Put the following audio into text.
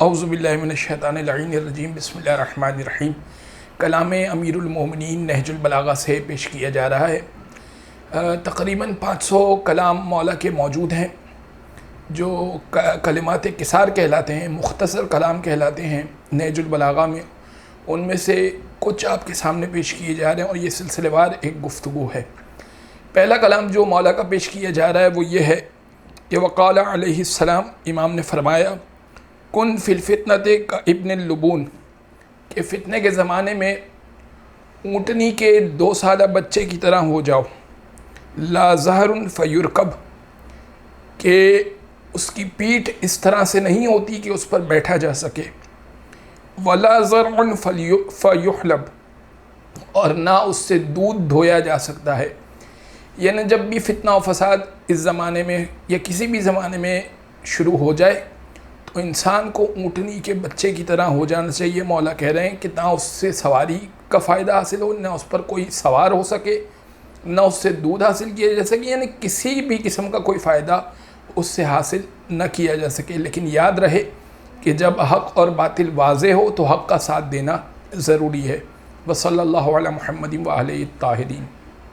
اعوذ باللہ من الشیطان اللعین الرجیم، بسم اللہ الرحمن الرحیم۔ کلام امیر المومنین نہج البلاغہ سے پیش کیا جا رہا ہے۔ تقریباً 500 کلام مولا کے موجود ہیں جو کلمات قصار کہلاتے ہیں، مختصر کلام کہلاتے ہیں نہج البلاغہ میں۔ ان میں سے کچھ آپ کے سامنے پیش کیے جا رہے ہیں اور یہ سلسلے وار ایک گفتگو ہے۔ پہلا کلام جو مولا کا پیش کیا جا رہا ہے وہ یہ ہے کہ وقال علیہ السلام، امام نے فرمایا کن فی الفتنۃ کا ابن اللبون، کہ فتنے کے زمانے میں اونٹنی کے 2 سالہ بچے کی طرح ہو جاؤ۔ لا ظہر فیرکب، کہ اس کی پیٹھ اس طرح سے نہیں ہوتی کہ اس پر بیٹھا جا سکے۔ ولا زرع فیحلب، اور نہ اس سے دودھ دھویا جا سکتا ہے۔ یعنی جب بھی فتنہ و فساد اس زمانے میں یا کسی بھی زمانے میں شروع ہو جائے تو انسان کو اونٹنی کے بچے کی طرح ہو جانا چاہیے۔ مولا کہہ رہے ہیں کہ نہ اس سے سواری کا فائدہ حاصل ہو، نہ اس پر کوئی سوار ہو سکے، نہ اس سے دودھ حاصل کیا جا سکے، یعنی کسی بھی قسم کا کوئی فائدہ اس سے حاصل نہ کیا جا سکے۔ لیکن یاد رہے کہ جب حق اور باطل واضح ہو تو حق کا ساتھ دینا ضروری ہے۔ وصلی اللہ علی محمد و آلہ الطاہرین۔